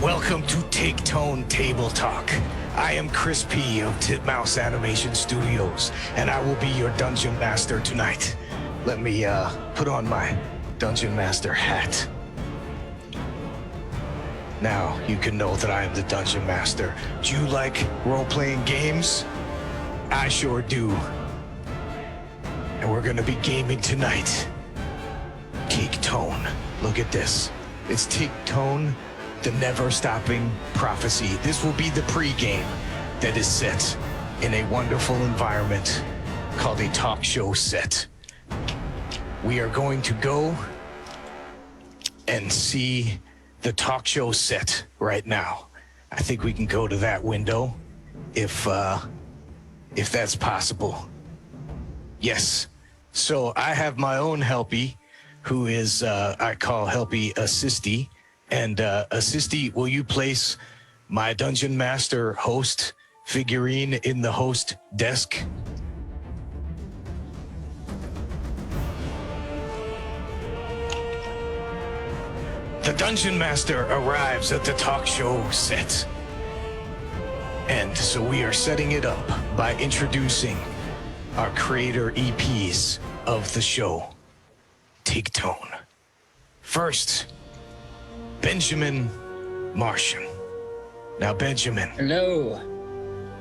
Welcome to Tigtone Table Talk. I am Chris P. of Titmouse Animation Studios, and I will be your Dungeon Master tonight. Let me put on my Dungeon Master hat. Now you can know that I am the Dungeon Master. Do you like role-playing games? I sure do. And we're gonna be gaming tonight. Tigtone. Look at this. It's Tigtone, the never-stopping prophecy. This will be the pre-game that is set in a wonderful environment called a talk show set. We are going to go and see the talk show set right now. I think we can go to that window if that's possible. Yes. So I have my own Helpy, who is, I call Helpy Assisty. And Assisty, will you place my Dungeon Master host figurine in the host desk? The Dungeon Master arrives at the talk show set. And so we are setting it up by introducing our creator EPs of the show, Tigtone. First, Benjamin Martian. Now, Benjamin. Hello.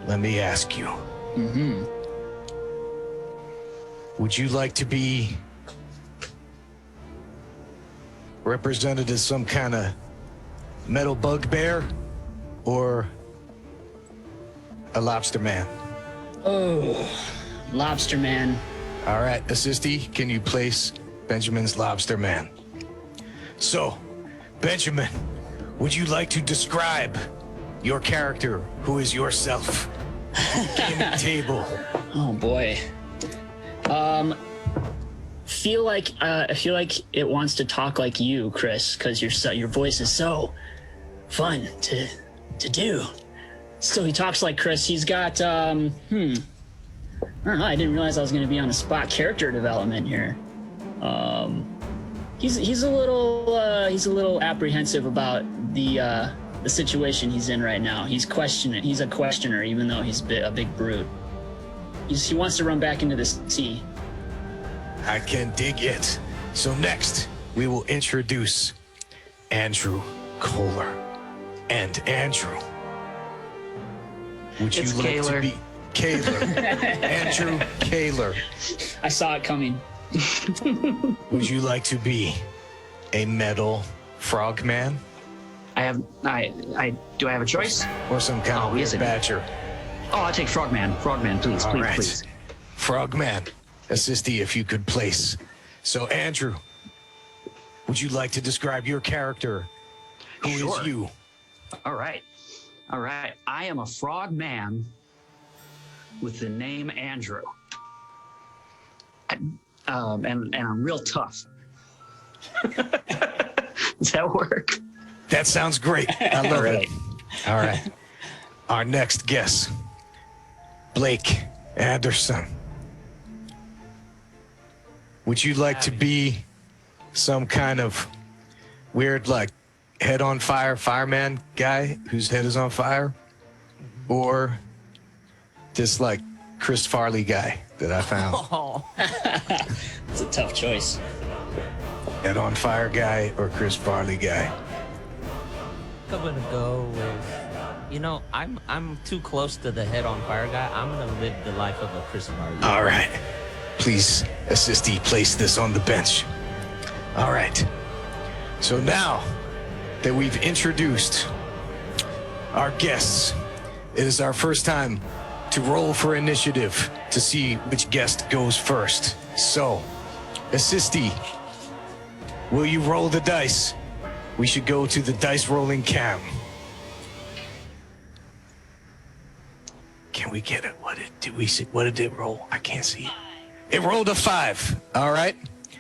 Let me ask you. Would you like to be represented as some kind of metal bugbear or a lobster man? Oh, lobster man. All right, Assisty, can you place Benjamin's lobster man? So, Benjamin, would you like to describe your character, who is yourself? Gaming table. Oh boy. I feel like it wants to talk like you, Chris, because your voice is so fun to do. So he talks like Chris. He's got I don't know. I didn't realize I was going to be on the spot character development here. He's a little apprehensive about the situation he's in right now. He's questioning. He's a questioner, even though he's a big brute. He wants to run back into the sea. I can dig it. So next, we will introduce Andrew Kohler. And Andrew, would you like Kohler. to be Kohler? Andrew Kohler. I saw it coming. Would you like to be a metal frogman? Do I have a choice? Or some kind of yes, weird I do. badger? Oh, I'll take Frogman. Frogman, please, All please, right. please. Frogman, Assisty, if you could place. So, Andrew, would you like to describe your character? Who Sure. is you? All right. I am a frogman with the name Andrew. And I'm real tough. Does that work? That sounds great. I love All right. it. All right. Our next guest, Blake Anderson. Would you like to be some kind of weird, like, head on fire fireman guy whose head is on fire? Or this, like, Chris Farley guy that I found? It's a tough choice. Head on fire guy or Chris Farley guy? I'm gonna go with, I'm too close to the head on fire guy. I'm gonna live the life of a Chris Farley. All right. Please, Assisty, place this on the bench. All right. So now that we've introduced our guests, it is our first time to roll for initiative to see which guest goes first. So, Assisty, will you roll the dice? We should go to the dice rolling cam. Can we get it? What did it roll? I can't see it. It rolled a 5. All right.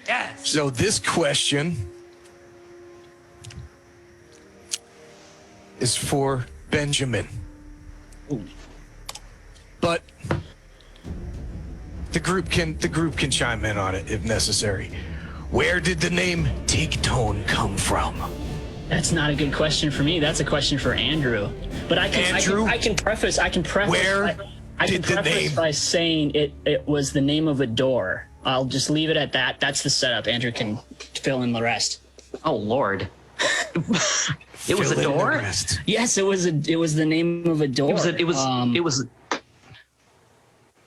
Yes. So this question is for Benjamin. Ooh. But the group can chime in on it if necessary. Where did the name Tigtone come from? That's not a good question for me. That's a question for Andrew. But I can preface Where did the name by saying it was the name of a door. I'll just leave it at that. That's the setup. Andrew can fill in the rest. Oh Lord. It was a door? Yes, it was the name of a door.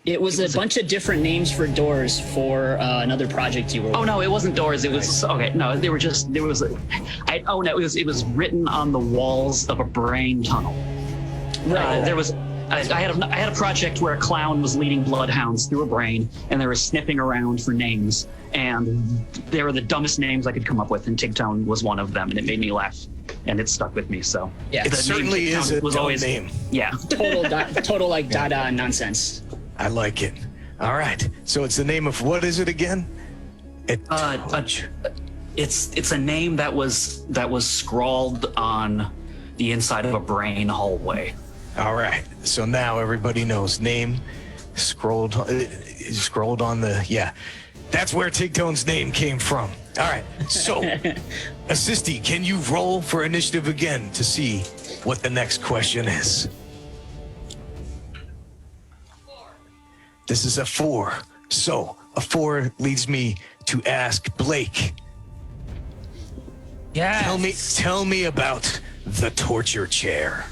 It was a bunch of different names for doors for another project you were. Oh no, it wasn't doors. It was okay. No, it was written on the walls of a brain tunnel. Right. I had a project where a clown was leading bloodhounds through a brain, and they were sniffing around for names, and they were the dumbest names I could come up with, and Tigtone was one of them, and it made me laugh, and it stuck with me. So yeah, it certainly is a dumb name. Yeah, total like Dada nonsense. I like it. All right, so it's the name of what is it again? It's a name that was scrawled on the inside of a brain hallway. All right, so now everybody knows name scrolled on the, yeah, that's where Tigtone's name came from. All right, so Assisty, can you roll for initiative again to see what the next question is? This is a 4, so a 4 leads me to ask Blake. Yeah. Tell me about the torture chair.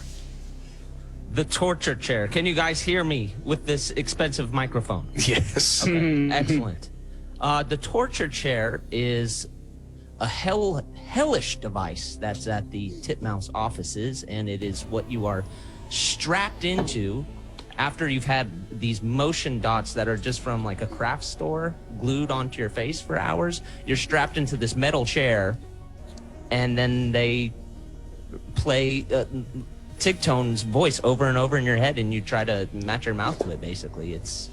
The torture chair. Can you guys hear me with this expensive microphone? Yes. Okay, excellent. The torture chair is a hellish device that's at the Titmouse offices, and it is what you are strapped into after you've had these motion dots that are just from like a craft store glued onto your face for hours. You're strapped into this metal chair, and then they play Tigtone's voice over and over in your head, and you try to match your mouth to it. Basically, it's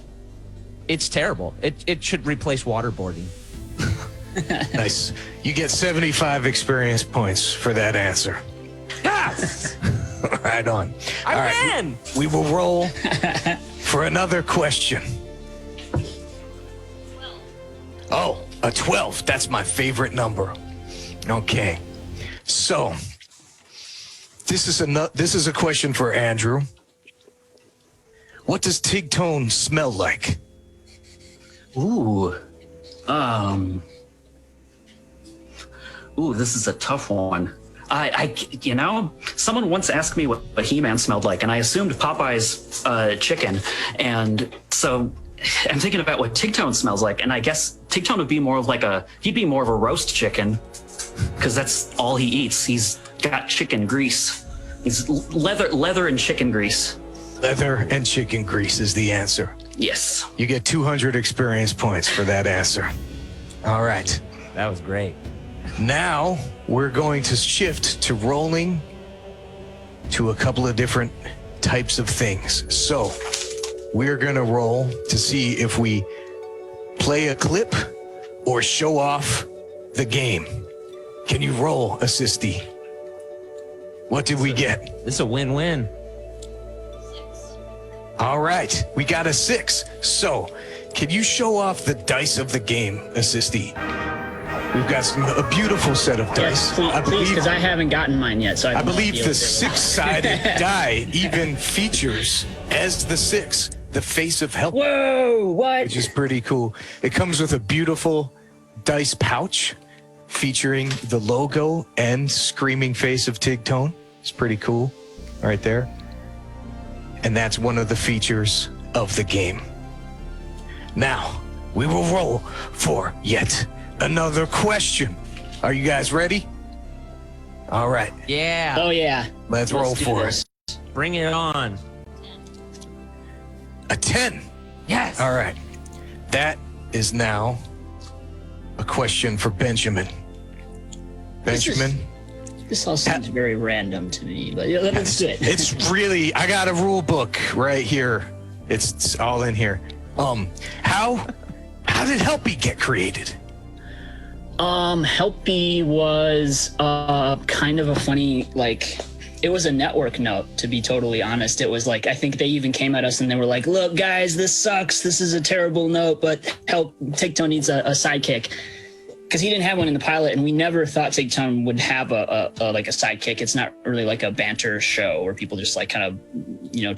terrible. It should replace waterboarding. Nice. You get 75 experience points for that answer. Yes. Right on. I win. We will roll for another question. Oh, a 12. That's my favorite number. Okay. So this is a question for Andrew. What does Tigtone smell like? Ooh, this is a tough one. Someone once asked me what He-Man smelled like, and I assumed Popeye's chicken, and so I'm thinking about what Tigtone smells like, and I guess Tigtone would be more of he'd be more of a roast chicken, because that's all he eats. He's got chicken grease. He's leather and chicken grease. Leather and chicken grease is the answer. Yes. You get 200 experience points for that answer. All right. That was great. Now we're going to shift to rolling to a couple of different types of things. So we're going to roll to see if we play a clip or show off the game. Can you roll, Assisty? What did we get? This is a win-win. All right, we got a 6. So can you show off the dice of the game, Assisty? We've got a beautiful set of dice. Yes, please, because I haven't gotten mine yet. So I believe the 6-sided die even features as the 6 the face of Helpy. Whoa! What? Which is pretty cool. It comes with a beautiful dice pouch featuring the logo and screaming face of Tigtone. It's pretty cool, right there. And that's one of the features of the game. Now we will roll for yet another question. Are you guys ready? All right. Yeah. Oh yeah. Let's roll for it. Bring it on. A 10. Yes. All right. That is now a question for Benjamin. Benjamin? This all seems very random to me, but yeah, let's do it. It's really, I got a rule book right here. It's all in here. How did Helpy get created? Helpy was kind of a funny, it was a network note, to be totally honest. It was I think they even came at us and they were like, look, guys, this sucks. This is a terrible note, but Tigtone needs a sidekick. because he didn't have one in the pilot, and we never thought Tigtone would have a like a sidekick. It's not really like a banter show where people just like kind of,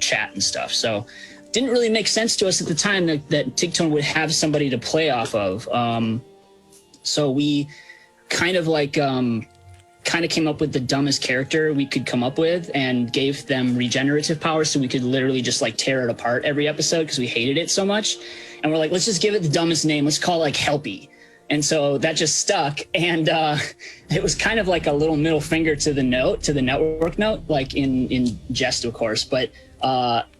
chat and stuff. So didn't really make sense to us at the time that Tigtone would have somebody to play off of. So we kind of came up with the dumbest character we could come up with and gave them regenerative powers so we could literally just like tear it apart every episode because we hated it so much. And we're like, let's just give it the dumbest name. Let's call it like Helpy. And so that just stuck. And it was kind of like a little middle finger to the network note, like in jest, of course. But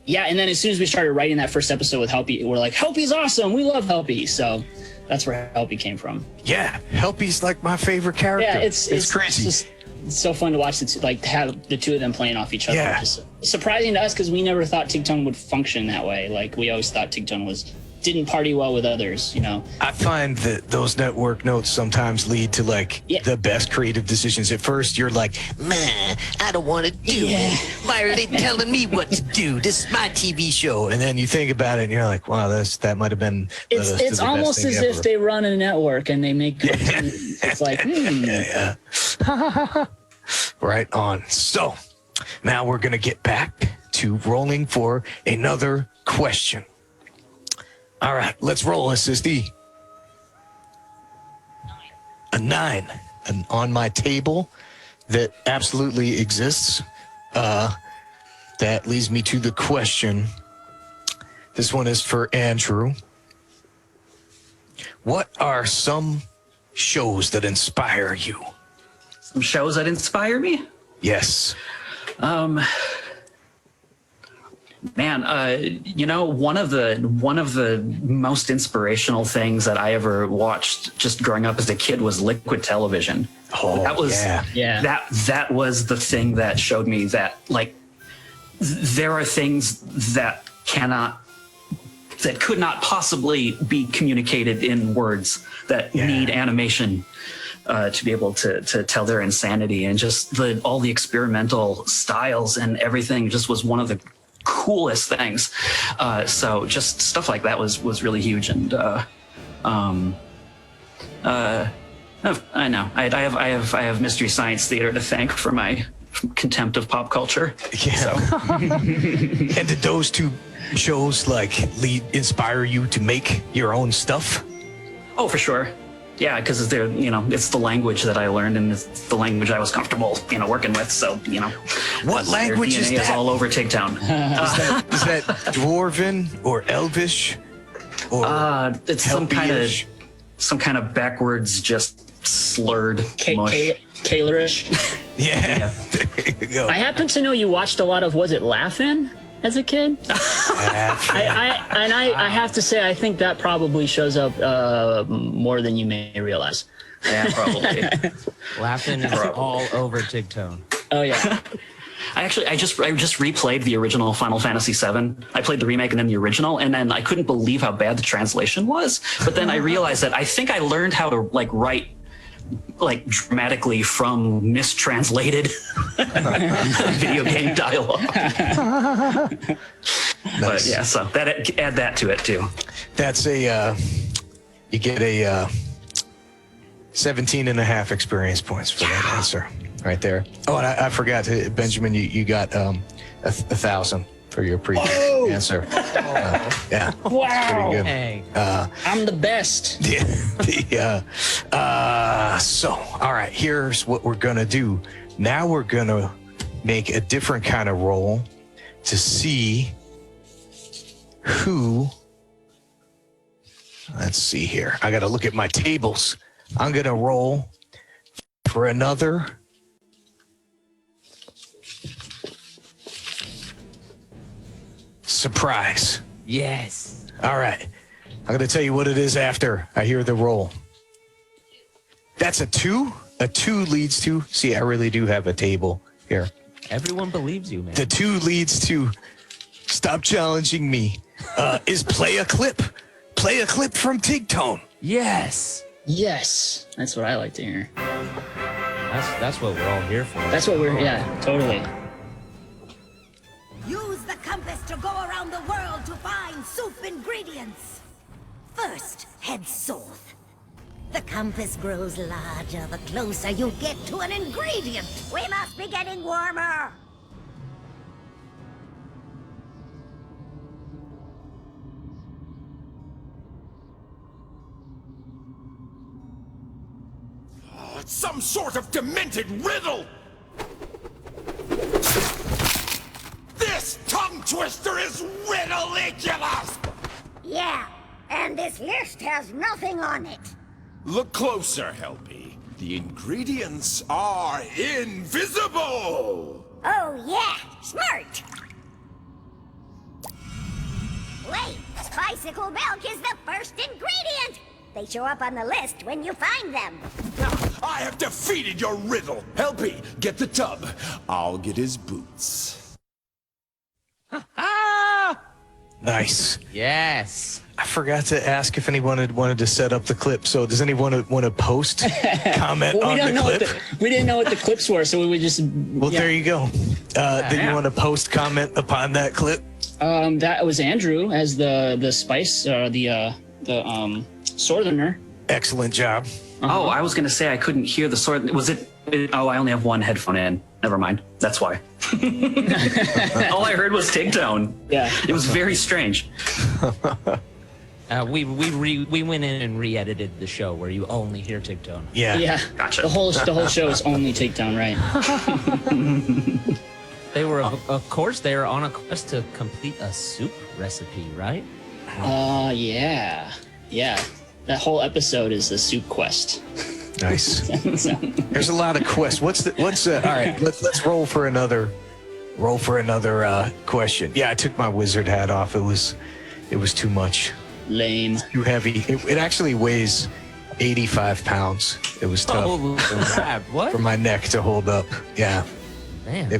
yeah, and then as soon as we started writing that first episode with Helpy, we're like, Helpy's awesome. We love Helpy. So that's where Helpy came from. Yeah, Helpy's like my favorite character. Yeah, it's crazy. It's so fun to watch have the two of them playing off each other. Yeah. Just surprising to us because we never thought Tigtone would function that way. Like we always thought Tigtone didn't party well with others, I find that those network notes sometimes lead to the best creative decisions. At first, you're like, man, I don't want to do it. Why are they telling me what to do? This is my TV show. And then you think about it and you're like, wow, that might have been it's almost as if they run a network and they make it's like, Yeah. Right on. So now we're going to get back to rolling for another question. All right, let's roll, Assisty. A 9. And on my table that absolutely exists. That leads me to the question. This one is for Andrew. What are some shows that inspire you? Some shows that inspire me? Yes. Man, one of the most inspirational things that I ever watched just growing up as a kid was Liquid Television. Oh, that was that was the thing that showed me that there are things that could not possibly be communicated in words that need animation to be able to tell their insanity, and just all the experimental styles and everything just was one of the coolest things. So just stuff like that was really huge. And I know I have Mystery Science Theater to thank for my contempt of pop culture. Yeah. So. And did those two shows inspire you to make your own stuff? Oh, for sure. Yeah, because they're it's the language that I learned, and it's the language I was comfortable working with. So what language is that? Is all over Tigtone. Is that Dwarven or Elvish? Or it's some kind of backwards, just slurred mush. Koehlerish. Yeah. There you go. I happen to know you watched a lot of, was it Laugh-In as a kid? I have to say, I think that probably shows up more than you may realize. Yeah, probably. Laughing is all over Tigtone. Oh yeah. I just replayed the original Final Fantasy VII. I played the remake and then the original, and then I couldn't believe how bad the translation was. But then I realized that I think I learned how to write dramatically from mistranslated video game dialogue. Nice. But yeah, so add that to it too. That's you get a 17.5 experience points for that answer right there. Oh, and I forgot, Benjamin, you got 1,000 for your previous answer. Yeah. Wow. Pretty good. Hey. I'm the best. So, all right, here's what we're going to do. Now we're going to make a different kind of roll to see who. Let's see here. I got to look at my tables. I'm going to roll for another surprise. Yes. All right. I'm going to tell you what it is after I hear the roll. That's a 2. A 2 leads to, see, I really do have a table here. Everyone believes you, man. The 2 leads to, stop challenging me, is play a clip. Play a clip from Tigtone. Yes. Yes. That's what I like to hear. That's what we're all here for. That's what totally. Use the compass to go around the world to find soup ingredients. First, head south. The compass grows larger the closer you get to an ingredient. We must be getting warmer. Oh, it's some sort of demented riddle! This tongue twister is ridiculous! Yeah, and this list has nothing on it. Look closer, Helpy. The ingredients are invisible! Oh yeah, smart. Wait, bicycle milk is the first ingredient. They show up on the list when you find them. I have defeated your riddle! Helpy, get the tub. I'll get his boots. Nice. Yes. I forgot to ask if anyone had wanted to set up the clip. So does anyone want to post comment Well, on the clip? we didn't know what the clips were, so we would just. Well, there you go. Did you want to post comment upon that clip? That was Andrew as the spice, the Southerner. Excellent job. Oh, I was going to say I couldn't hear the sword. Was it? Oh, I only have one headphone in. Never mind. That's why. All I heard was Tigtone. Yeah. It was very strange. We went in and re-edited the show where you only hear Tigtone. Yeah. Yeah. Gotcha. The whole show is only takedown, right? They were, of course, they are on a quest to complete a soup recipe, right? Yeah. That whole episode is the soup quest. Nice. There's a lot of quests. All right, let's roll for another question. Yeah, I took my wizard hat off. It was too much. Lame. Too heavy. It actually weighs 85 pounds. It was tough Oh, crap. What? for my neck to hold up. Yeah. Man.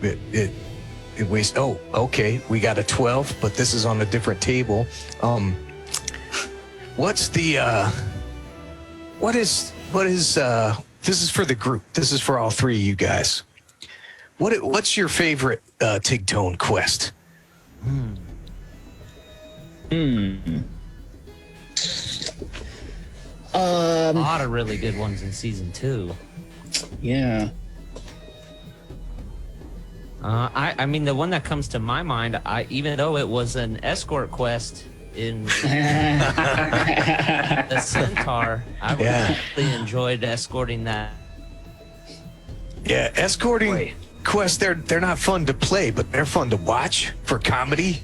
It weighs. Oh, okay. We got a 12, but this is on a different table. What's the what is this is for the group. This is for all three of you guys. What's your favorite Tigtone quest? A lot of really good ones in season 2. Yeah. I mean, the one that comes to my mind, even though it was an escort quest in the Centaur, I really enjoyed escorting that. Yeah, escorting quests, they're not fun to play, but they're fun to watch for comedy.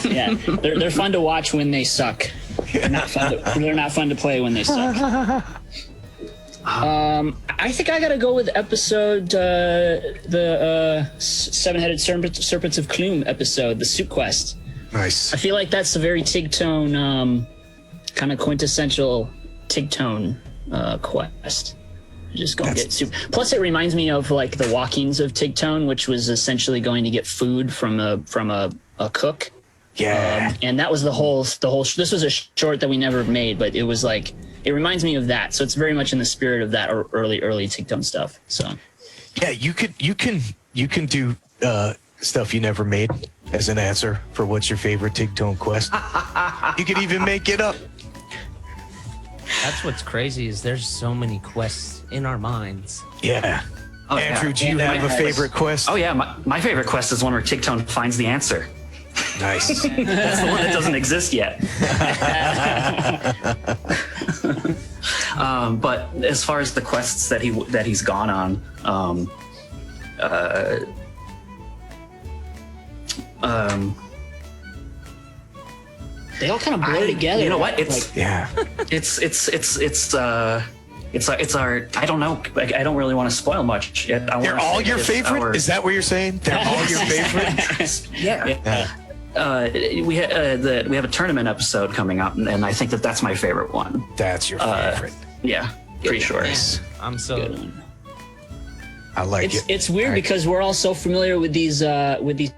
Yeah. They're fun to watch when they suck. They're not fun to play when they suck. I think I gotta go with episode the Seven-Headed Serpents of Clume episode, the soup quest. Nice. I feel like that's a very Tigtone, kind of quintessential Tigtone quest. Just go and get soup. Plus, it reminds me of like the walkings of Tigtone, which was essentially going to get food from a cook. Yeah. And that was the whole. This was a short that we never made, but it was like it reminds me of that. So it's very much in the spirit of that early Tigtone stuff. So. Yeah, you can do stuff you never made as an answer for what's your favorite Tigtone quest. You could even make it up. That's what's crazy is there's so many quests in our minds. Yeah. Oh, Andrew, yeah. do you have a favorite quest? Oh yeah, my favorite quest is one where Tigtone finds the answer. Nice. That's the one that doesn't exist yet. But as far as the quests that he's gone on, They all kind of blur together. You know what? Yeah. It's our. I don't know. I don't really want to spoil much. They're all your favorite? Is that what you're saying? They're all your favorite? Yeah. We have a tournament episode coming up, and I think that's my favorite one. That's your favorite. Yeah, pretty sure. I'm so. Good one. I like it. It's weird because we're all so familiar with these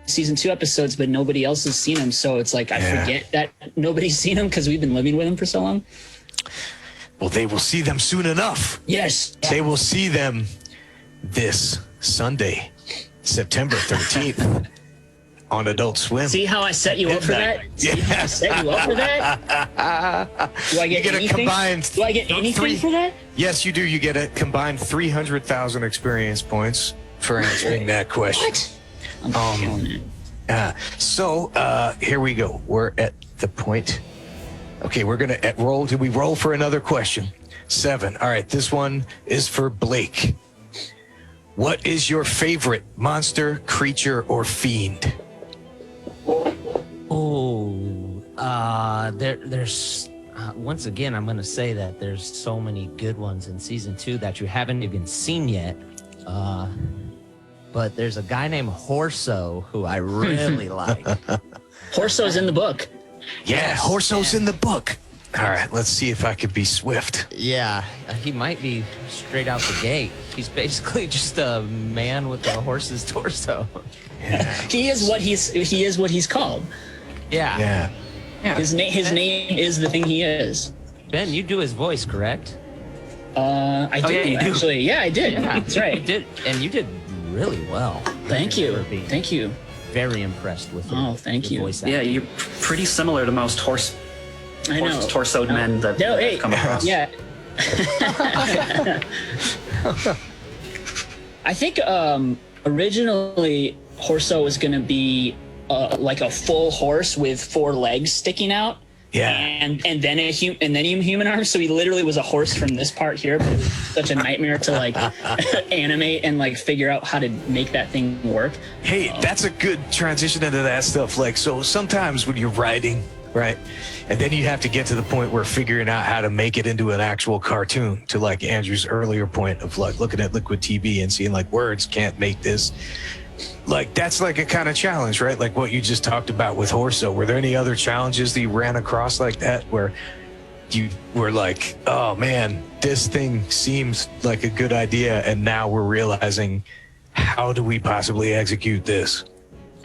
season 2 episodes, but nobody else has seen them. So it's like I forget that nobody's seen them because we've been living with them for so long. Well, they will see them soon enough. Yes. They will see them this Sunday, September 13th. on Adult Swim. See how I set you up for that? See how I set you up for that? Do I get anything? Do I get anything for that? Yes, you do. You get a combined 300,000 experience points for answering that question. What? I'm killing it. So here we go. We're at the point. Okay, we're gonna roll. Did we roll for another question? 7. All right, this one is for Blake. What is your favorite monster, creature, or fiend? There's once again, I'm going to say that there's so many good ones in season 2 that you haven't even seen yet. But there's a guy named Horso who I really like. Horso's in the book. Yeah, Horso's in the book. All right, let's see if I could be swift. Yeah, he might be straight out the gate. He's basically just a man with a horse's torso. Yeah. He is what he's called. Yeah. His name is the thing he is. Ben, you do his voice, correct? I do, you do. actually. Yeah, I did. Yeah, That's right. You did really well. Thank you. Thank you. Very impressed with thank your you. voice acting. Yeah, you're pretty similar to most I know. torsoed men that hey, come across. Yeah. I think originally Horso was going to be like a full horse with 4 legs sticking out. Yeah. And then human arms. So he literally was a horse from this part here. But it was such a nightmare to like animate and like figure out how to make that thing work. Hey, that's a good transition into that stuff. Like, so sometimes when you're writing, right, and then you have to get to the point where figuring out how to make it into an actual cartoon, to like Andrew's earlier point of like looking at Liquid TV and seeing like words can't make this. Like, that's like a kind of challenge, right? Like what you just talked about with Horso. Were there any other challenges that you ran across like that where you were like, oh man, this thing seems like a good idea, and now we're realizing, how do we possibly execute this?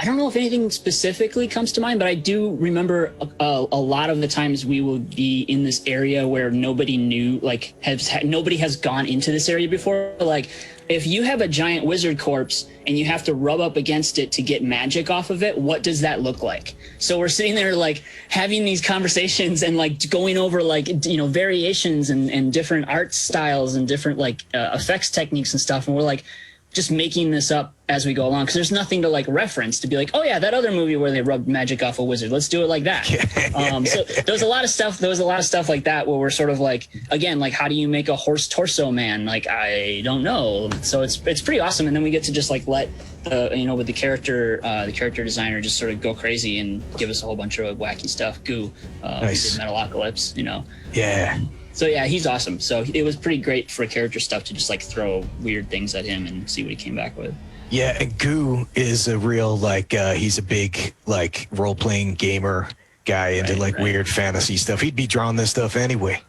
I don't know if anything specifically comes to mind, but I do remember a lot of the times we will be in this area where nobody knew, like nobody has gone into this area before. Like if you have a giant wizard corpse and you have to rub up against it to get magic off of it, what does that look like? So we're sitting there like having these conversations and like going over like, variations and different art styles and different like effects techniques and stuff. And we're like, just making this up as we go along, because there's nothing to like reference to be like, oh yeah, that other movie where they rubbed magic off a wizard, let's do it like that. So there was a lot of stuff like that where we're sort of like, again, like how do you make a horse torso man? Like I don't know. So it's pretty awesome. And then we get to just like let with the character designer just sort of go crazy and give us a whole bunch of wacky stuff. Nice. We did Metalocalypse, Yeah. So yeah, he's awesome. So it was pretty great for character stuff to just like throw weird things at him and see what he came back with. Yeah, and Goo is a real like he's a big like role-playing gamer guy into weird fantasy stuff. He'd be drawing this stuff anyway.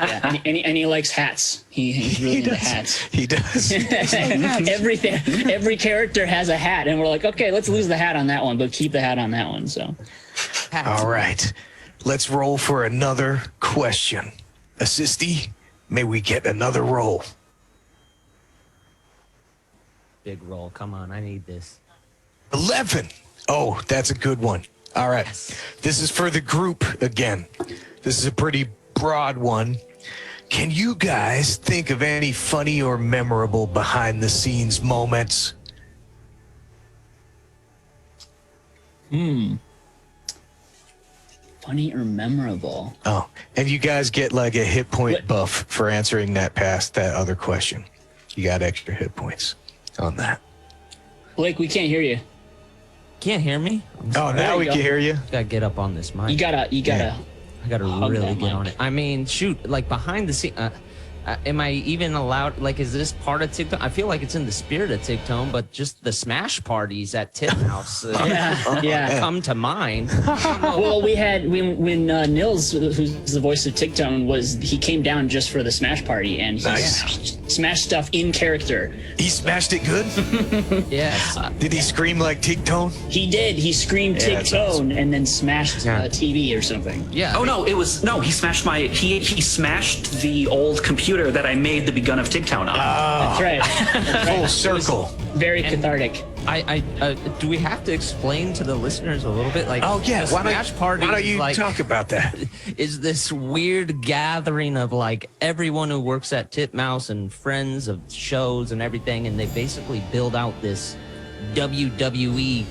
Yeah, and he likes hats. He's really into hats. He does. Everything. Every character has a hat, and we're like, okay, let's lose the hat on that one, but keep the hat on that one. So. All right, let's roll for another question. Assisty, may we get another roll? Big roll. Come on, I need this. 11. Oh, that's a good one. All right. This is for the group again. This is a pretty broad one. Can you guys think of any funny or memorable behind-the-scenes moments? Funny or memorable? Oh, and you guys get like a hit point buff for answering that past that other question. You got extra hit points on that. Blake, we can't hear you. Can't hear me? Oh, now we can hear you. Gotta get up on this mic. You gotta. I gotta really get on it. I mean, shoot, like behind the scene. Am I even allowed? Like, is this part of Tigtone? I feel like it's in the spirit of Tigtone, but just the smash parties at Titmouse come to mind. Well, we had when Nils, who's the voice of Tigtone, he came down just for the smash party and he smashed stuff in character. He smashed it good? Yes. Did he scream like Tigtone? He did. He screamed Tigtone and then smashed TV or something. Yeah. Oh no, he smashed he smashed the old computer that I made the begun of Tigtone on. That's right. Full circle. Very cathartic. Do we have to explain to the listeners a little bit? Like, Oh yeah, the why Smash Party don't is you like, talk about that? is this weird gathering of like everyone who works at Titmouse and friends of shows and everything, and they basically build out this WWE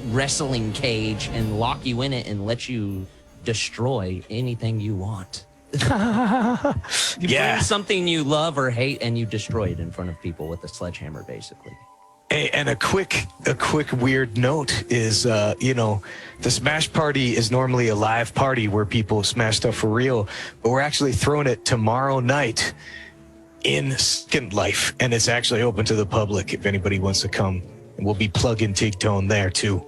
wrestling cage and lock you in it and let you destroy anything you want. You bring something you love or hate and you destroy it in front of people with a sledgehammer, basically. Hey, and a quick weird note is, the Smash Party is normally a live party where people smash stuff for real, but we're actually throwing it tomorrow night in Second Life, and it's actually open to the public if anybody wants to come. And we'll be plugging Tigtone there too.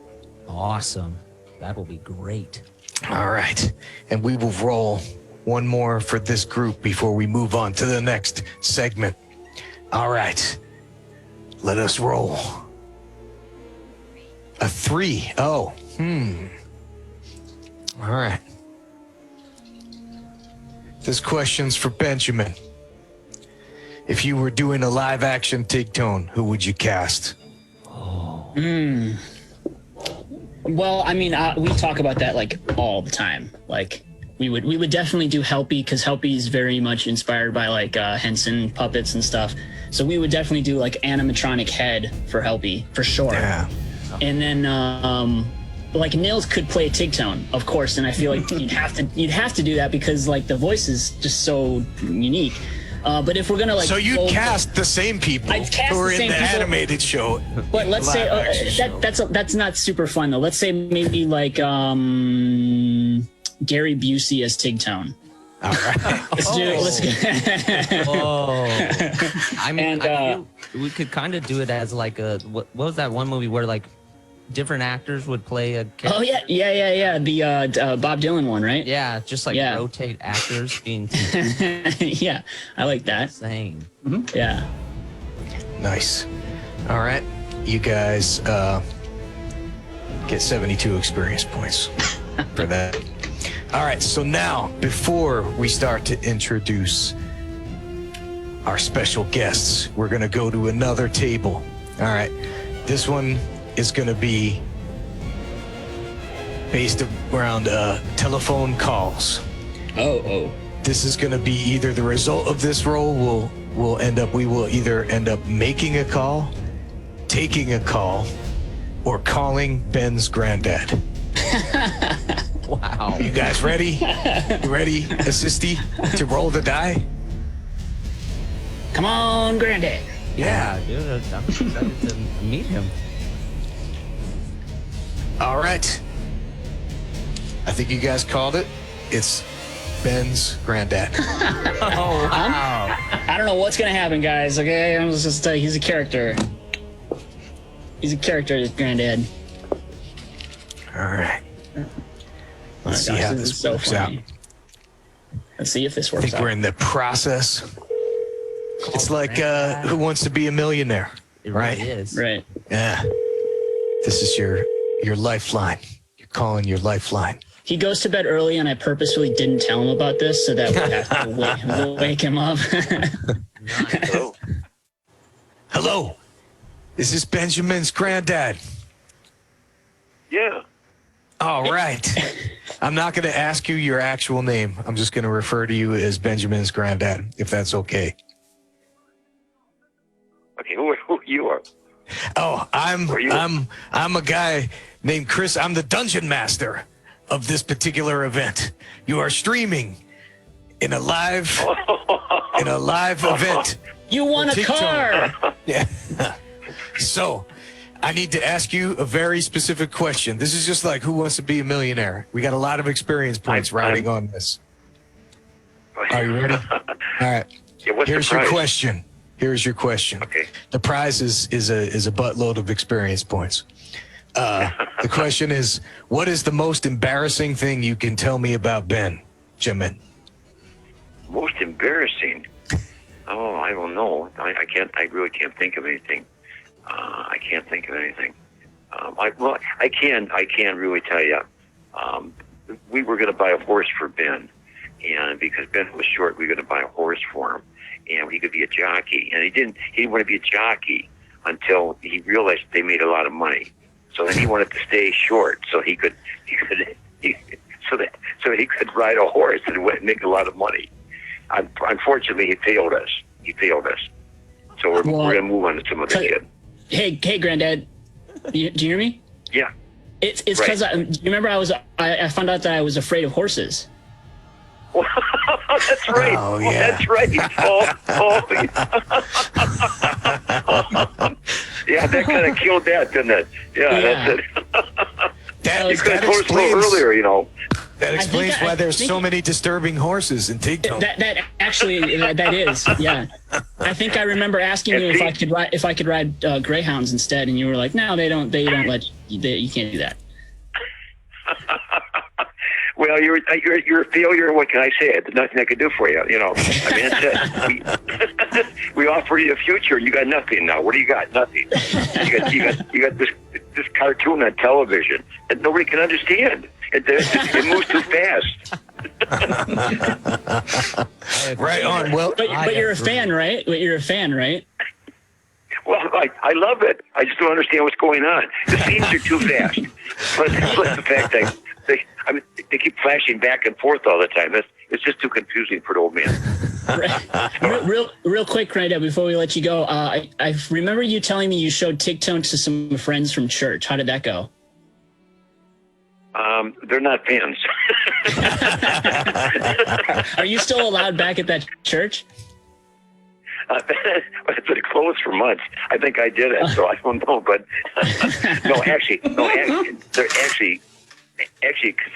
Awesome. That will be great. All right, and we will roll one more for this group before we move on to the next segment. All right, let us roll. A 3. Oh, All right. This question's for Benjamin. If you were doing a live action Tigtone, who would you cast? Well, I mean, we talk about that like all the time. Like, we would definitely do Helpy, because Helpy is very much inspired by like Henson puppets and stuff. So we would definitely do like animatronic head for Helpy for sure. Yeah. And then like Nils could play Tigtone, of course, and I feel like you'd have to do that because like the voice is just so unique. But if we're gonna like, so you cast the same people who are in the animated show. But let's say that's not super fun though. Let's say maybe like Gary Busey as Tigtone. All right. Let's do it. Let's I mean, I feel we could kind of do it as like a what was that one movie where like different actors would play a character? Oh yeah. The Bob Dylan one, right? Yeah, just like rotate actors being yeah, I like that. Same. Mm-hmm. Yeah. Nice. All right, you guys get 72 experience points for that. All right, so now before we start to introduce our special guests, we're going to go to another table. All right, this one is going to be based around telephone calls. Oh. This is going to be either the result of this roll we will either end up making a call, taking a call, or calling Ben's granddad. Wow. You guys ready? You ready, assisty, to roll the die? Come on, Granddad. Yeah, dude, I'm excited to meet him. All right. I think you guys called it. It's Ben's granddad. Oh, wow. I don't know what's gonna happen, guys. Okay, I'm just tell you, he's a character. He's a character, his granddad. All right. Let's see how this works out. Let's see if this I works think out. we're in the process. It's like Who Wants to Be a Millionaire, It right? really is. Right. Yeah. This is your lifeline. You're calling your lifeline. He goes to bed early, and I purposefully didn't tell him about this so that we have to wake him up. Hello. Hello. Is this Benjamin's granddad? Yeah. All right. I'm not going to ask you your actual name. I'm just going to refer to you as Benjamin's granddad, if that's okay. Okay, who you are? Oh, I'm a guy named Chris. I'm the dungeon master of this particular event. You are streaming in a live event. You want a car? Yeah. So, I need to ask you a very specific question. This is just like Who Wants to Be a Millionaire. We got a lot of experience points riding on this. Are you ready? All right. Yeah, what's Here's the your prize? question. Here's your question. Okay. The prize is a buttload of experience points. The question is, what is the most embarrassing thing you can tell me about Benjamin? Most embarrassing? Oh, I don't know. I really can't think of anything. I can't think of anything. I can really tell you. We were going to buy a horse for Ben, and because Ben was short, we were going to buy a horse for him, and he could be a jockey. And he didn't want to be a jockey. until he realized they made a lot of money. So then he wanted to stay short so he could ride a horse and make a lot of money. Unfortunately, he failed us. So we're going to move on to some other kid. Hey, Granddad, do you hear me? Yeah. It's because you remember I found out that I was afraid of horses. That's right. Oh, yeah. That's right. Yeah, that kind of killed that, didn't it? Yeah. That's it. You could have told us a little earlier, you know. That explains why there's so many disturbing horses in Tigtone. That actually that is, yeah. I think I remember asking you if I could ride greyhounds instead, and you were like, no, they don't let you can't do that. Well, you're a failure. What can I say? There's nothing I could do for you. You know, I mean, that's it. We offer you a future. You got nothing now. What do you got? Nothing. You got this cartoon on television that nobody can understand. It moves too fast. Right on. Well, but you're a fan, right? Well, I love it. I just don't understand what's going on. The scenes are too fast. Plus the fact that they keep flashing back and forth all the time. It's just too confusing for the old man. Real quick, right now, before we let you go, I remember you telling me you showed Tigtone to some friends from church. How did that go? They're not fans. Are you still allowed back at that church? It's been closed for months. I think I did it, so I don't know. But actually,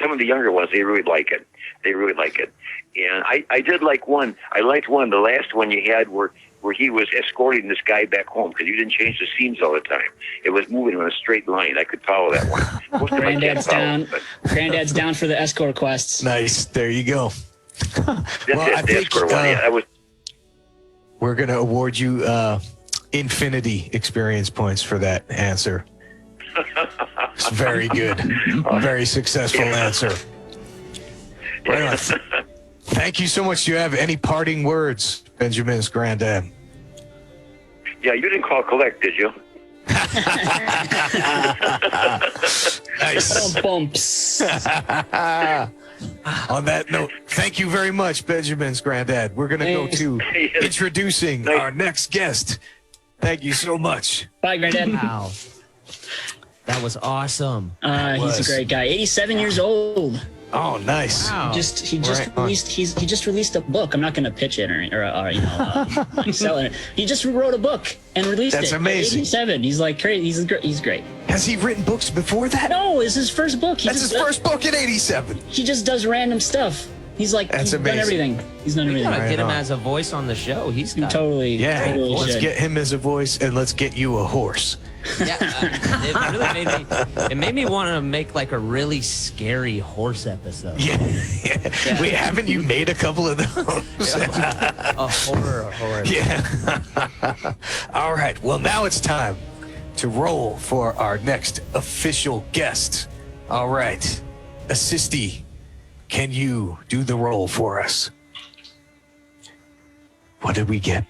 some of the younger ones, they really like it. And I did like one. I liked one. The last one you had where he was escorting this guy back home because you didn't change the scenes all the time. It was moving in a straight line. I could follow that one. Granddad's down for the escort quests. Nice. There you go. The escort one. Yeah, that was. We're going to award you infinity experience points for that answer. It's very good. Very successful answer. Right on. Thank you so much. Do you have any parting words, Benjamin's granddad? Yeah, you didn't call collect, did you? Nice. Bumps. On that note, thank you very much, Benjamin's granddad. We're going to go to introducing our next guest. Thank you so much. Bye, Granddad. Wow. That was awesome. He's a great guy. 87 years old. Oh, nice. Wow. He just released a book. I'm not going to pitch it or selling it. He just wrote a book and released it. That's amazing. 87. He's like crazy. He's great. Has he written books before that? No, it's his first book. That's his first book in 87. He just does random stuff. He's like, That's he's amazing. done everything. He's done everything. Gotta get him on. as a voice on the show. He's got Totally. Yeah, let's should. get him as a voice and let's get you a horse. Yeah, it really made me want to make like a really scary horse episode. Yeah. Wait, haven't you made a couple of those? A horror. Yeah. All right. Well, now it's time to roll for our next official guest. All right. Assisty, can you do the roll for us? What did we get?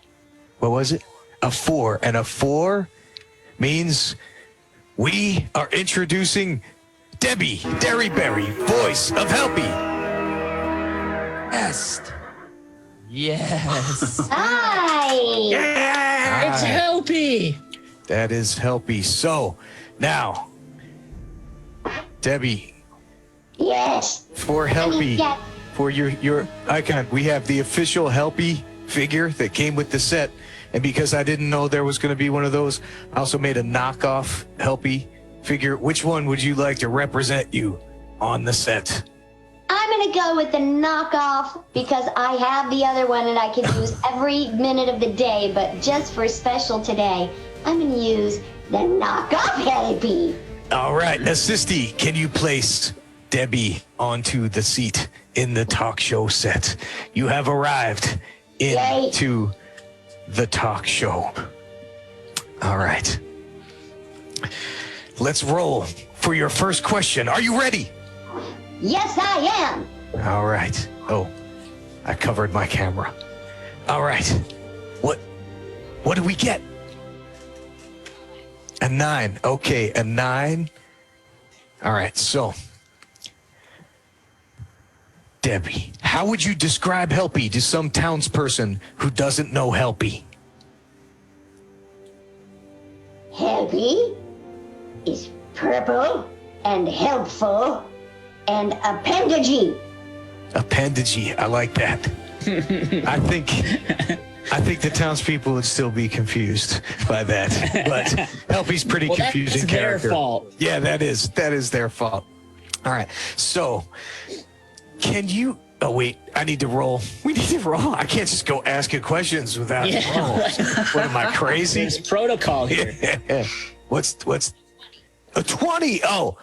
What was it? A 4. And a 4 means we are introducing Debi Derryberry, voice of Helpy. Yes. Hi! It's Helpy. That is Helpy. So now, Debi, Yes. for Helpy, Yeah. for your icon, we have the official Helpy figure that came with the set. And because I didn't know there was going to be one of those, I also made a knockoff Helpy figure. Which one would you like to represent you on the set? I'm gonna go with the knockoff because I have the other one and I can use every minute of the day, but just for special today, I'm gonna use the knockoff Helpy. All right, Assisty, can you place Debi onto the seat in the talk show set? You have arrived into the talk show. All right. Let's roll for your first question. Are you ready? Yes, I am. All right. Oh, I covered my camera. All right. What do we get? A 9. Okay, a 9. All right, so Debbie, how would you describe Helpy to some townsperson who doesn't know Helpy? Helpy is purple and helpful and appendagey. Appendagey, I like that. I think the townspeople would still be confused by that, but Helpy's pretty confusing that's character. their fault. Yeah, that is their fault. All right, so can you? Oh wait, I need to roll. We need to roll. I can't just go asking questions without rolls. What am I, crazy? There's protocol here. Yeah. What's a 20? Oh,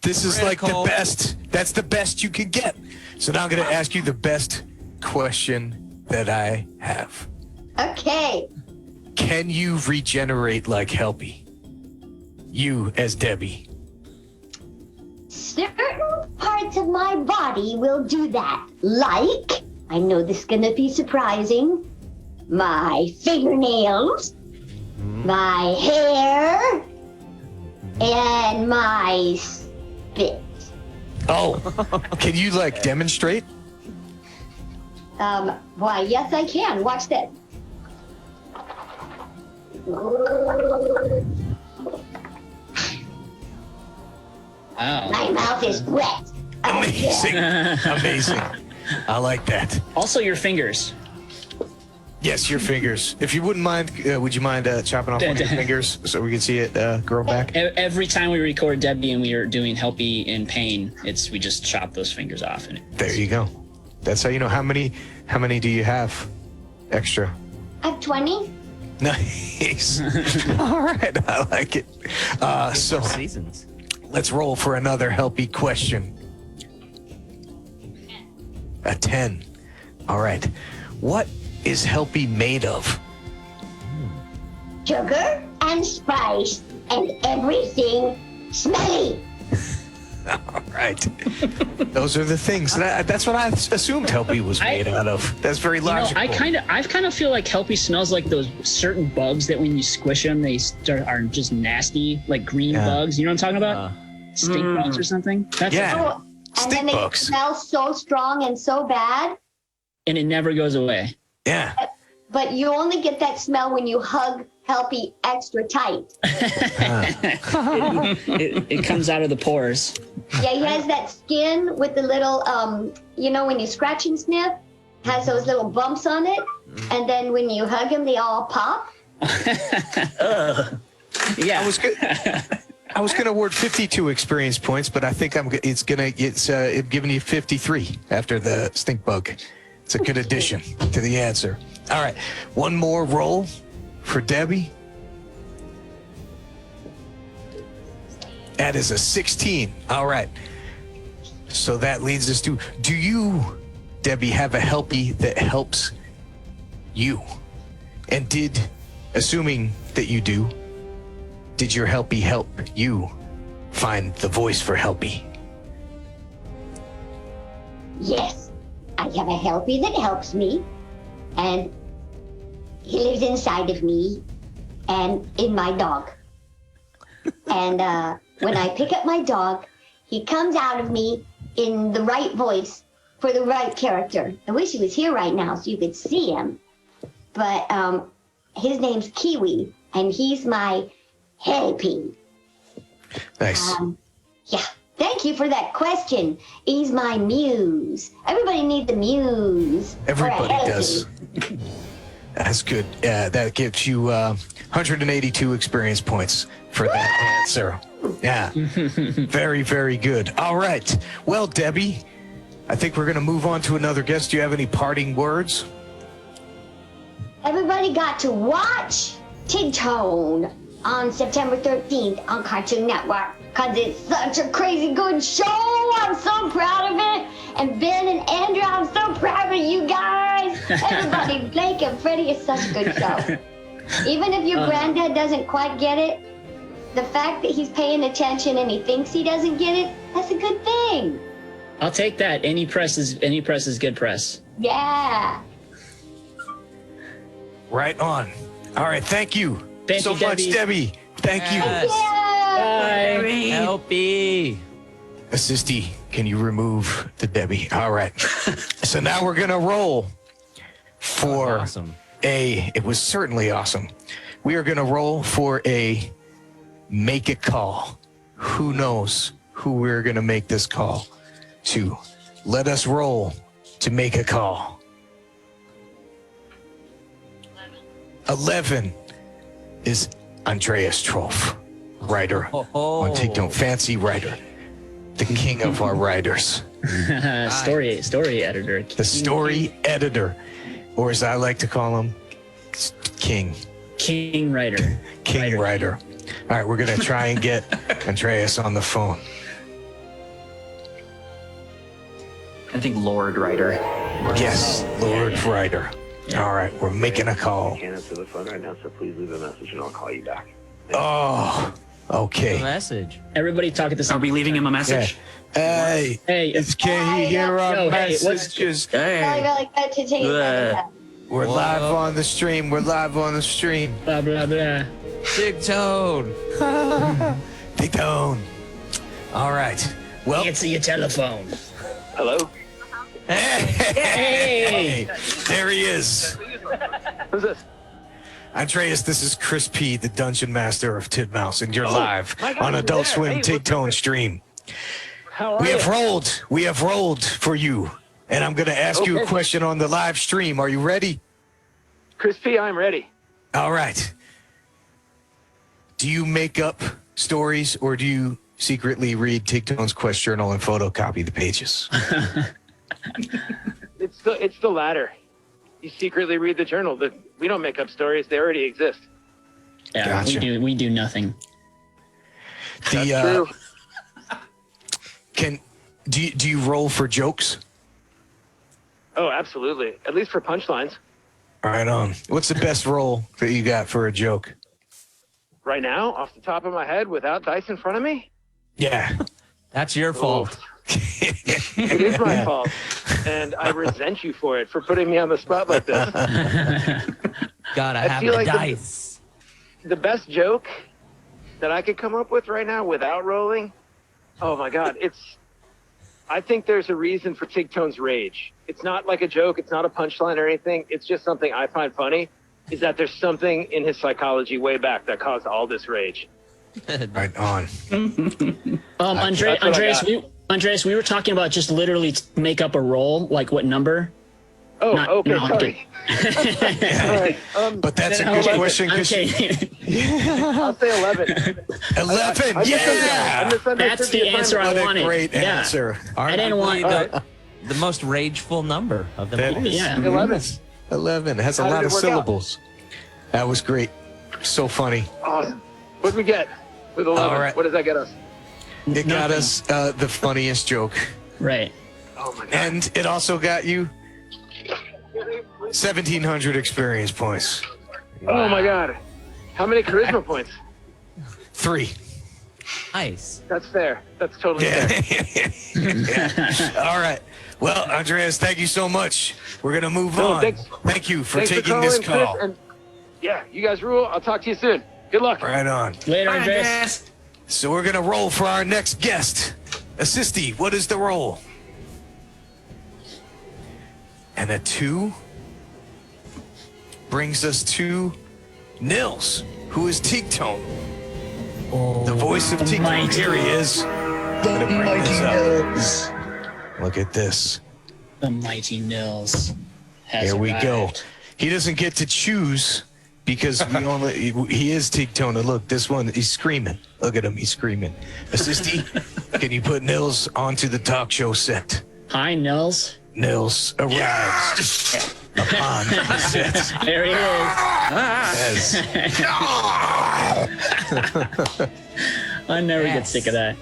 this is like the best. That's the best you can get. So now I'm going to ask you the best question that I have. Okay. Can you regenerate like Helpy? You as Debbie. Certain parts of my body will do that. Like, I know this is gonna be surprising, my fingernails, my hair, and my spit. Oh, can you like demonstrate? Why, yes I can. Watch this. Wow. My mouth is wet. Amazing. Amazing. I like that. Also, your fingers. Yes, your fingers. If you wouldn't mind, would you mind chopping off one of your fingers so we can see it grow back? Every time we record Debbie and we are doing Helpy in pain, we just chop those fingers off. And There you go. That's how you know. How many do you have extra? I have 20. Nice. All right, I like it. So Seasons. let's roll for another Helpy question. A 10. All right. What is Helpy made of? Sugar and spice and everything smelly. All right. Those are the things. That's what I assumed Helpy was made out of. That's very logical. I kind of feel like Helpy smells like those certain bugs that when you squish them, they are just nasty, like green bugs. You know what I'm talking about? Stink bugs or something. That's Yeah. Oh, and Stink then they bugs. smell so strong and so bad, and it never goes away. Yeah. but you only get that smell when you hug Helpy extra tight. It comes out of the pores. Yeah, he has that skin with the little, when you scratch and sniff, has those little bumps on it. And then when you hug him, they all pop. Yeah. I was gonna award 52 experience points, but I think it's giving you 53 after the stink bug. It's a good addition to the answer. All right, one more roll for Debbie. That is a 16. All right. So that leads us to, do you, Debbie, have a Helpy that helps you? And assuming that you do, did your Helpy help you find the voice for Helpy? Yes, I have a Helpy that helps me. And he lives inside of me and in my dog. And when I pick up my dog, he comes out of me in the right voice for the right character. I wish he was here right now so you could see him. But his name's Kiwi, and he's my Helpy. Nice. Yeah, thank you for that question. He's my muse. Everybody needs a muse. Everybody or a does. Helpy. That's good. That gives you 182 experience points for that answer. Yeah. Very, very good. All right. Well, Debbie, I think we're going to move on to another guest. Do you have any parting words? Everybody got to watch Tigtone on September 13th on Cartoon Network because it's such a crazy good show. I'm so proud of it. And Ben and Andrew, I'm so proud of you guys. Everybody, Blake and Freddy, is such a good show. Even if your granddad doesn't quite get it, the fact that he's paying attention and he thinks he doesn't get it, that's a good thing. I'll take that. Any press is good press. Yeah. Right on. All right. Thank you Thank so you, much, Debbie. Debbie. Thank you. Yes. Bye. Helpy. Assisty, can you remove the Debbie? All right. So now we're going to roll for Awesome. it was certainly awesome. We are going to roll for a make a call. Who knows who we're going to make this call to? Let us roll to make a call. 11 is Andreas Troff, writer on Tigtone, fancy writer, the king of our writers, Story editor. the story editor, or as I like to call him, King Writer. King writer. All right, we're going to try and get Andreas on the phone. I think Lord Writer. Yes, Lord Writer. All right, we're making a call. I can't answer the phone right now, so please leave a message and I'll call you back. Oh, The okay. message. Everybody talk at the Are same we leaving him a message? Hey, Hey, can he hear our Yo, hey, what's- messages? Really, really good to take that. We're live on the stream. We're live on the stream. blah, blah, blah. Tigtone. Tigtone. All right. Well, Answer your telephone. Hello? Hey! there he is. Who's this? Andreas, this is Chris P., the Dungeon Master of Titmouse, and you're live my God, on you're Adult there. Swim Hey, Tigtone stream. How are We you? have rolled. We have rolled for you. And I'm going to ask you a Okay. question on the live stream. Are you ready? Chris P., I'm ready. All right. Do you make up stories or do you secretly read Tigtone's quest journal and photocopy the pages? It's the latter. You secretly read the journal. We don't make up stories; they already exist. Yeah, Gotcha. we do nothing. The True. do you roll for jokes? Oh, absolutely. At least for punchlines. Right on. What's the best roll that you got for a joke? Right now, off the top of my head, without dice in front of me, Yeah. That's your fault. it is my fault, and I resent you for it, for putting me on the spot like this. Gotta I have feel the like dice. The best joke that I could come up with right now without rolling, oh my God, I think there's a reason for Tigtone's rage. It's not like a joke, it's not a punchline or anything, it's just something I find funny, is that there's something in his psychology way back that caused all this rage. Right on. Andreas, we were talking about just literally make up a roll, like what number? Oh, Not- okay, no, I'm sorry. All right, But that's a No, good I'm question. I'm 'Cause kidding. I'll say 11. 11. I Yeah. misunderstood That's the answer I What a wanted. great Yeah. answer. I didn't want. the most rageful number of them That all. is- Yeah. 11. 11. It has a How did lot it of work out? syllables. That was great. So funny. Awesome. What did we get with 11? All right. What does that get us? It got us the funniest joke. Right. Oh my God. And it also got you 1,700 experience points. Oh my God. How many charisma points? 3. Nice. That's fair. That's totally Yeah. fair. Yeah. All right. Well, Andreas, thank you so much. We're going to move No, on. thanks. Thank you for Thanks taking for this calling, call. Chris, and yeah, you guys rule. I'll talk to you soon. Good luck. Right on. Later, Andreas. So we're going to roll for our next guest. Assisty, what is the roll? And a 2 brings us to Nils, who is Tigtone. The voice of Tigtone. mighty- Here he is. I'm gonna bring this up. Look at this. The mighty Nils. Has Here we go. arrived. He doesn't get to choose because he is Tigtone. And look, this one, he's screaming. Look at him, he's screaming. Assisty, can you put Nils onto the talk show set? Hi, Nils. Nils arrives upon the set. There he is. I never get sick of that.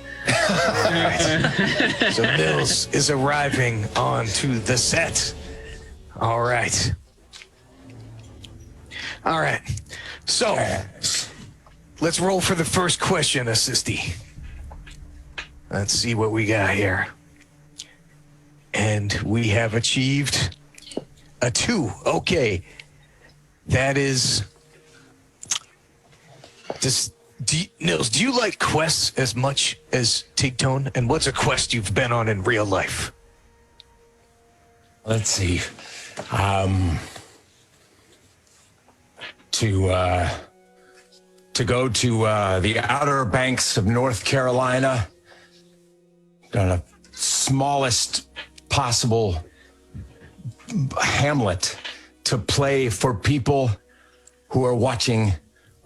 So Nils is arriving onto the set. All right. All right. So let's roll for the first question, Assisty. Let's see what we got here. And we have achieved a 2. Okay. That is just Nils, do you like quests as much as Tigtone? And what's a quest you've been on in real life? Let's see. To go to the Outer Banks of North Carolina, on the smallest possible hamlet, to play for people who are watching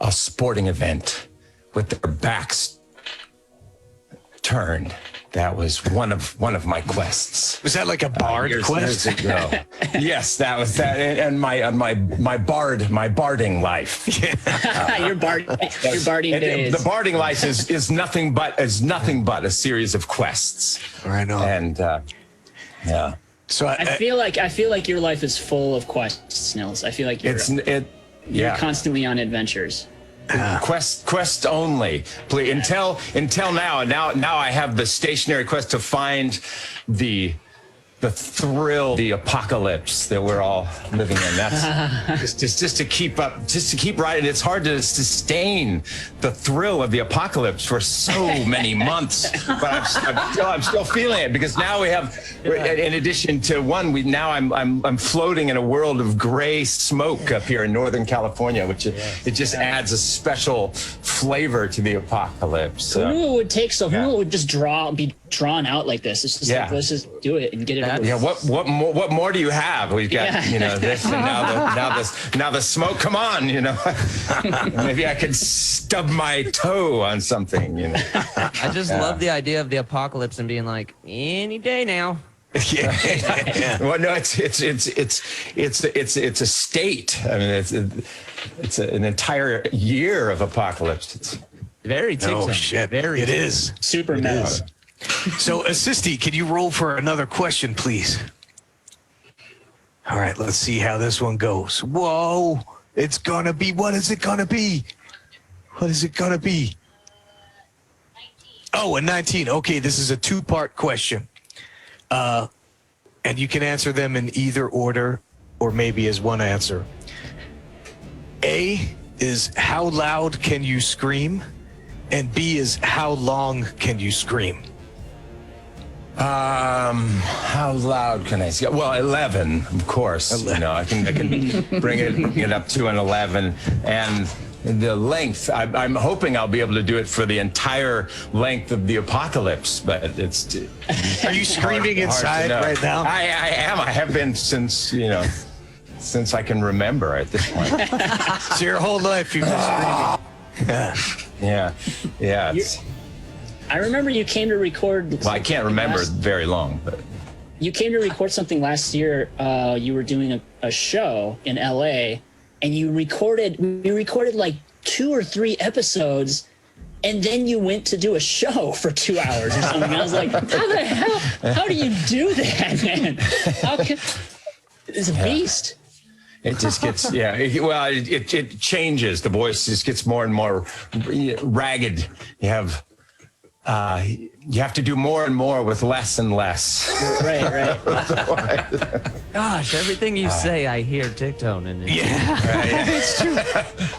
a sporting event with their backs turned. That was one of my quests. Was that like a bard quest? Years ago. Yes, that was that, and my barding life. Your barding days. The barding life is nothing but a series of quests. I know. And yeah. So I feel like your life is full of quests, Nils. I feel like you're constantly on adventures. Quest only, please. Until now I have the stationary quest to find the thrill, the apocalypse that we're all living in. That's just to keep riding. It's hard to sustain the thrill of the apocalypse for so many months, but I'm still feeling it, because now we have, in addition to I'm floating in a world of gray smoke up here in Northern California, which it just adds a special flavor to the apocalypse. Who knew it would take so? Who knew it would just be drawn out like this? It's just like, let's just do it and get it over. Yeah. What more do you have? We've got this, and now the smoke. Come on, maybe I could stub my toe on something. I just love the idea of the apocalypse and being like, any day now. Yeah. Well, no, it's a state. I mean, it's an entire year of apocalypse. It's very Tigtone. Oh shit! It is super meta. So, Assisty, can you roll for another question, please? All right, let's see how this one goes. Whoa, it's gonna be. What is it gonna be? What is it gonna be? 19. Oh, a 19. Okay, this is a two-part question. And you can answer them in either order or maybe as one answer. A is how loud can you scream? And B is how long can you scream? How loud can I say? Well, 11, of course. 11. I can bring it up to an 11, and the length. I'm hoping I'll be able to do it for the entire length of the apocalypse, but it's. Are you screaming inside right now? I am. I have been since I can remember at this point. So your whole life you've been screaming. Yeah. I remember you came to record. Well, I can't remember very long, but you came to record something last year. You were doing a show in LA, and you recorded like 2 or 3 episodes, and then you went to do a show for 2 hours or something. And I was like, how the hell? How do you do that, man? It's a beast. it just gets it changes. The voice just gets more and more ragged. You have to do more and more with less and less. Right. Gosh, everything you say, I hear Tigtone in it. Yeah, it's true.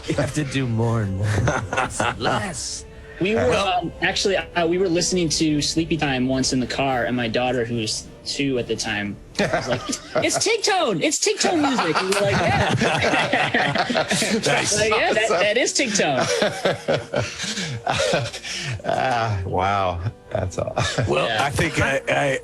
You have to do more and more. Less. We were we were listening to Sleepy Time once in the car, and my daughter, who was 2 at the time, was like, "It's Tigtone! It's Tigtone music!" And we were like, "Yeah, Nice. that is Tigtone." Wow, that's all. Well, I think I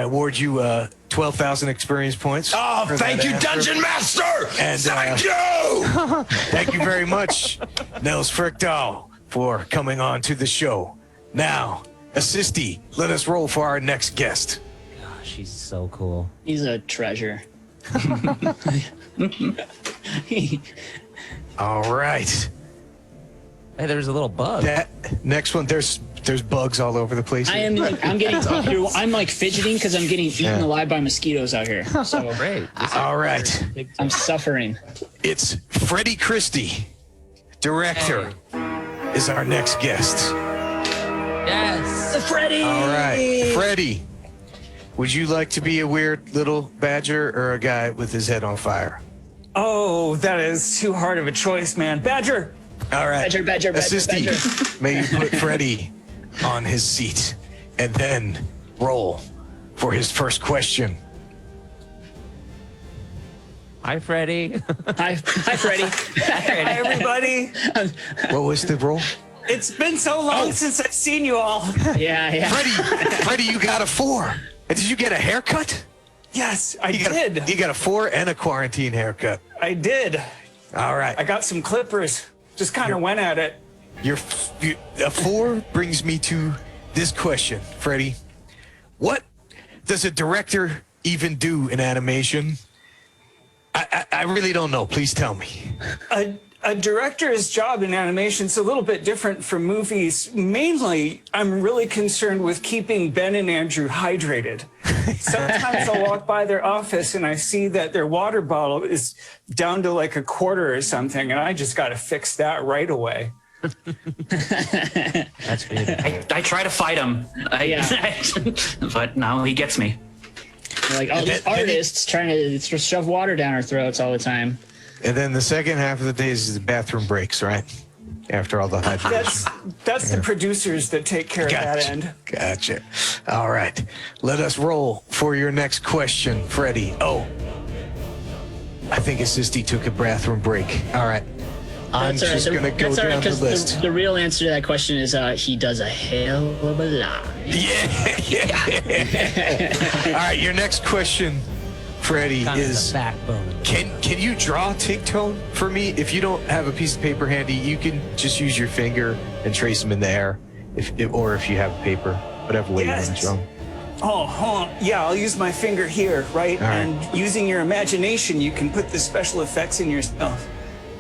award you 12,000 experience points. Oh, thank you, answer. Dungeon Master! And thank you! Thank you very much, Nils Frykdahl, for coming on to the show. Now, Assisty, let us roll for our next guest. Gosh, he's so cool. He's a treasure. All right. Hey, there's a little bug. That next one, there's bugs all over the place. I'm like fidgeting because I'm getting eaten alive by mosquitoes out here. So Great. All right. I'm suffering. It's Freddy Christy, director, is our next guest. Yes. Freddy. All right, Freddy, would you like to be a weird little badger or a guy with his head on fire? Oh, that is too hard of a choice, man. Badger! All right. Badger. Assisty, may you put Freddy on his seat and then roll for his first question. Hi, Freddy. Hi, Freddy. Hi, everybody. What was the roll? It's been so long since I've seen you all. Yeah. Freddie, you got a 4. And did you get a haircut? Yes, I did. You got a 4 and a quarantine haircut. I did. All right. I got some clippers. Just kind of went at it. A 4 brings me to this question, Freddie. What does a director even do in animation? I really don't know. Please tell me. A director's job in animation is a little bit different from movies. Mainly, I'm really concerned with keeping Ben and Andrew hydrated. Sometimes I'll walk by their office and I see that their water bottle is down to like a quarter or something, and I just got to fix that right away. That's good. I try to fight him, but no, he gets me. Like all these artists trying to shove water down our throats all the time. And then the second half of the day is the bathroom breaks, right? After all the hydration. That's the producers that take care of that end. Gotcha. All right. Let us roll for your next question, Freddie. Oh, I think Assisty took a bathroom break. All right. I'm just going to go down the list. The real answer to that question is he does a hell of a lot. Yeah. All right. Your next question, Freddie, is the backbone. Can you draw Tigtone for me? If you don't have a piece of paper handy, you can just use your finger and trace them in the air, or if you have paper, whatever way you want to draw them. Oh, hold on. Yeah, I'll use my finger here, right? And using your imagination, you can put the special effects in yourself.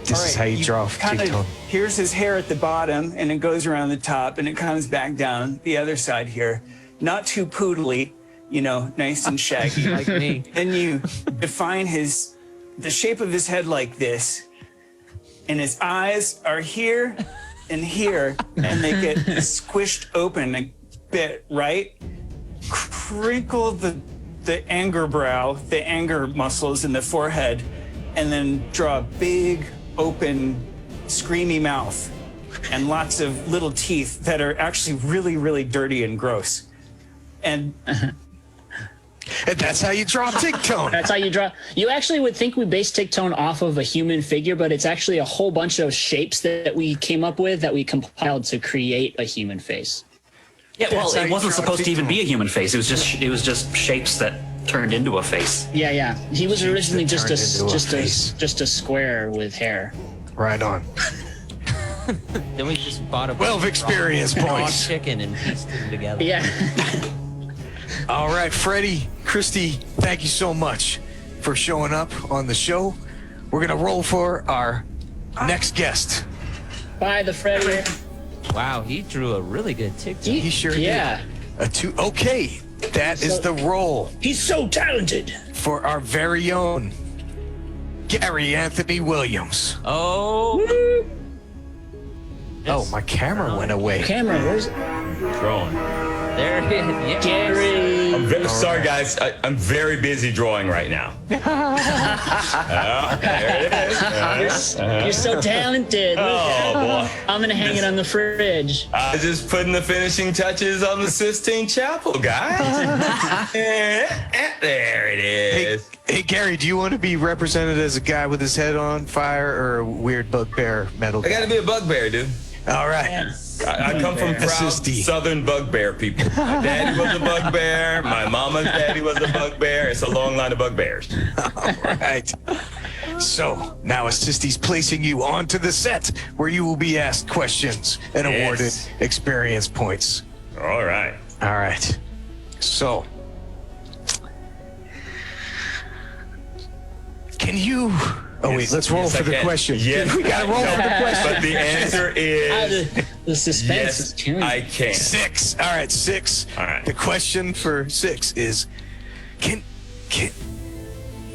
This is how you draw Tigtone. Here's his hair at the bottom, and it goes around the top, and it comes back down the other side here. Not too poodly, nice and shaggy. Like me. Then you define the shape of his head like this, and his eyes are here and here, and they get squished open a bit, right? Crinkle the anger brow, the anger muscles in the forehead, and then draw a big, open, screamy mouth and lots of little teeth that are actually really, really dirty and gross. And that's how you draw Tigtone. That's how you draw. You actually would think we based Tigtone off of a human figure, but it's actually a whole bunch of shapes that we came up with that we compiled to create a human face. Yeah, well, it wasn't supposed to even be a human face. It was just shapes that turned into a face. Yeah. He was originally just a square with hair. Right on. Then we just bought a 12 experience points. Chicken and pieced them together. Yeah. All right, Freddy Christy, thank you so much for showing up on the show. We're gonna roll for our next guest. Bye, the Freddy. Wow, he drew a really good TikTok. He sure did. A 2. Okay, that is the roll. He's so talented. For our very own Gary Anthony Williams. Oh. Oh, my camera went away. Camera, where's it? Drawing. There it is. Yes. Gary. Sorry, guys. I'm very busy drawing right now. There it is. You're so talented. Oh, boy. I'm going to hang it on the fridge. I just putting the finishing touches on the Sistine Chapel, guys. There it is. Hey, Gary, do you want to be represented as a guy with his head on fire or a weird bugbear metal guy? I got to be a bugbear, dude. All right. Yeah. I come from proud Southern bugbear people. My daddy was a bugbear. My mama's daddy was a bugbear. It's a long line of bugbears. All right. So now Assisty's placing you onto the set where you will be asked questions and awarded experience points. All right. All right. So, can you... Oh, wait, let's roll for the question. Yes, we got to roll for the question. But the answer is... The suspense is killing. I can. 6. All right, 6. All right. The question for 6 is, can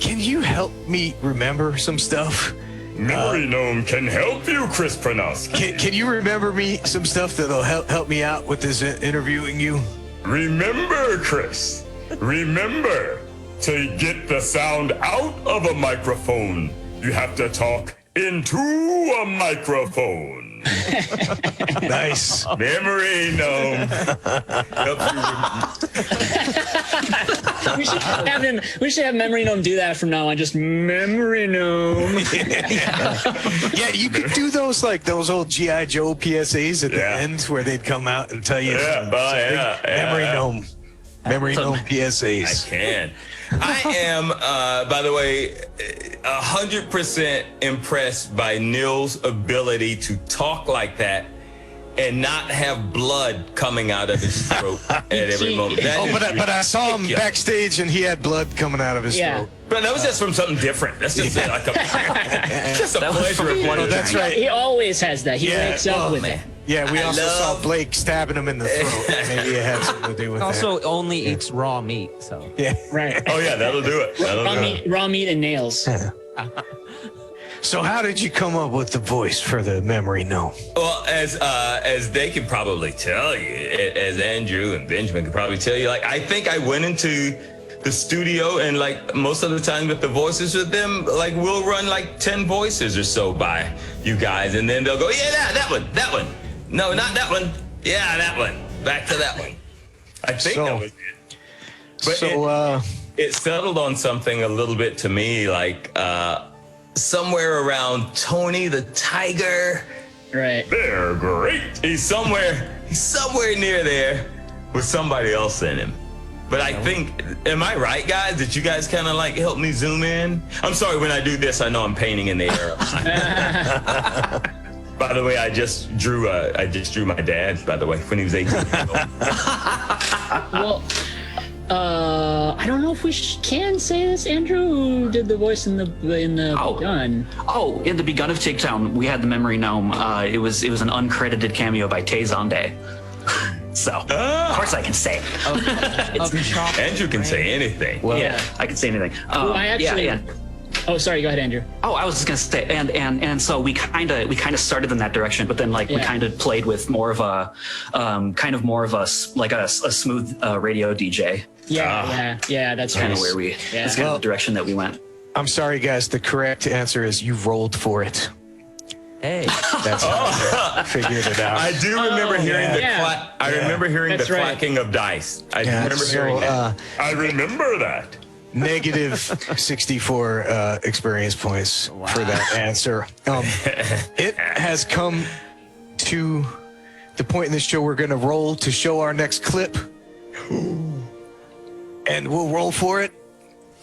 you help me remember some stuff? Memory Gnome can help you, Chris Prynoski. Can you remember me some stuff that'll help me out with this interviewing you? Remember, Chris. Remember, to get the sound out of a microphone, you have to talk into a microphone. Nice. Memory gnome. We should have Memory Gnome do that from now on. Just Memory Gnome. Yeah, you could do those like those old G.I. Joe PSAs at the end where they'd come out and tell you Memory Gnome. Memory Gnome PSAs. I can. I am, by the way, 100% impressed by Nils' ability to talk like that and not have blood coming out of his throat at every moment. But I saw him backstage and he had blood coming out of his throat. But that was just from something different. That's just like a pleasure of one. That's right. He always has that. He wakes up with it. Yeah, we also saw Blake stabbing him in the throat. Maybe it had something to do with also only eats raw meat, so. Yeah. Right. Oh, yeah, that'll do it. Raw meat and nails. So how did you come up with the voice for the Memory Gnome? Well, as they could probably tell you, as Andrew and Benjamin could probably tell you, like, I think I went into the studio and like most of the time with the voices with them, like we'll run like 10 voices or so by you guys. And then they'll go, yeah, that one. No, not that one. Yeah, that one. Back to that one. I think that was it. But it settled on something a little bit to me, like somewhere around Tony the Tiger. Right. They're great. He's somewhere near there with somebody else in him. But I think, am I right, guys? Did you guys kind of like help me zoom in? I'm sorry, when I do this, I know I'm painting in the air. By the way, I just drew my dad, by the way, when he was 18 years old. Well, I don't know if we can say this. Andrew did the voice in the begun. Oh, in the begun of Tigtone, we had the Memory Gnome. It was an uncredited cameo by Tayzonde. So, of course I can say it. Andrew can say anything. Well, yeah, I can say anything. Oh, sorry. Go ahead, Andrew. Oh, I was just gonna say, and so we kind of started in that direction, but then we kind of played with more of a smooth radio DJ. Yeah, that's kind of where we. That's kind of the direction that we went. I'm sorry, guys. The correct answer is you rolled for it. Hey, that's how I figured it out. I do remember hearing I remember hearing the clacking of dice. I remember hearing that. I remember that. Negative 64 experience points for that answer. It has come to the point in the show we're going to roll to show our next clip. And we'll roll for it.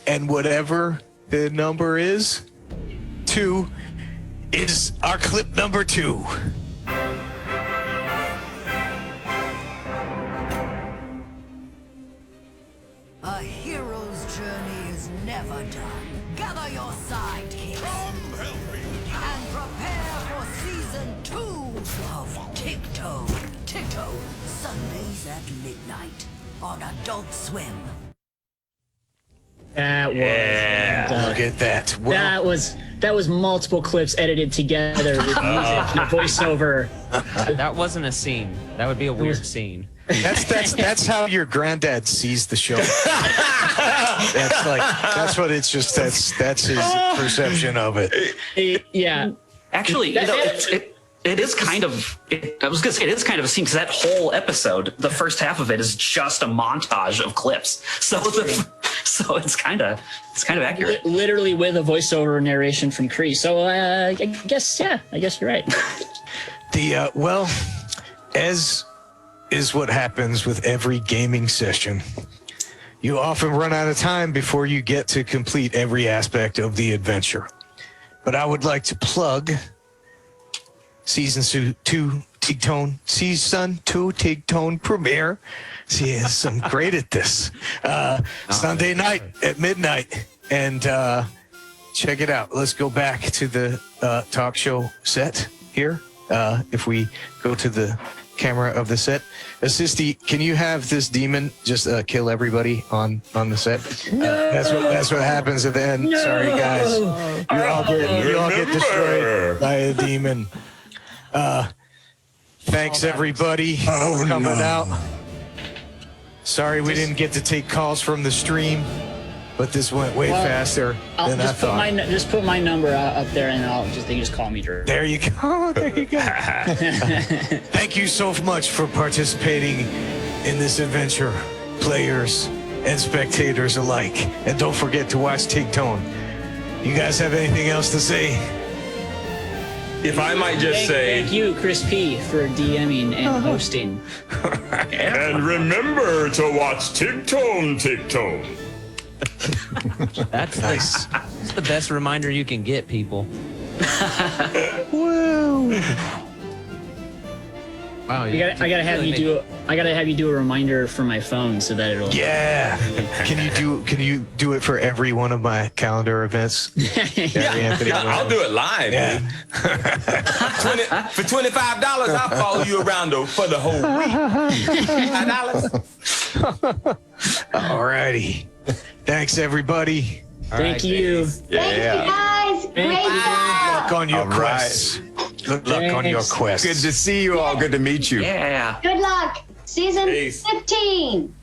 And whatever the number is, 2 is our clip number 2. A hero's journey is never done. Gather your sidekicks and prepare for season 2 of Tigtone. Sundays at midnight on Adult Swim. That was look at that. Well, that was multiple clips edited together with music and voiceover. That wasn't a scene. That would be a weird scene. That's how your granddad sees the show. That's what it's just. That's his perception of it. Yeah. Actually, it is kind of. I was gonna say it is kind of a scene because that whole episode, the first half of it, is just a montage of clips. So it's kind of accurate. Literally with a voiceover narration from Cree. So I guess you're right. As is what happens with every gaming session. You often run out of time before you get to complete every aspect of the adventure. But I would like to plug Season 2 Tigtone premiere. She is some great at this. Sunday night at midnight. And check it out. Let's go back to the talk show set here. If we go to the camera of the set. Assisty, can you have this demon just kill everybody on the set? That's what happens at the end. No. Sorry, guys. You all get destroyed by a demon. Thanks, everybody, for coming out. Sorry we didn't get to take calls from the stream. but this went way faster I'll than I just put thought. just put my number up there, and they just call me Drew. There you go. There you go. Thank you so much for participating in this adventure, players and spectators alike. And don't forget to watch Tigtone. You guys have anything else to say? If I might just say, thank you, Chris P, for DMing and hosting. and remember to watch Tigtone. That's nice. That's the best reminder you can get, people. Woo! Wow, I gotta have you do a reminder for my phone so that it'll. Yeah. Can you do it for every one of my calendar events? I'll do it live. Yeah. For $25, I'll follow you around for the whole week. $5. Alrighty. Thanks, everybody. Thank you. Thank you, guys. Great Good job. luck on your All right. quests. Good luck on your quests. Good to see you all. Good to meet you. Yeah. Good luck. Season Peace. 15.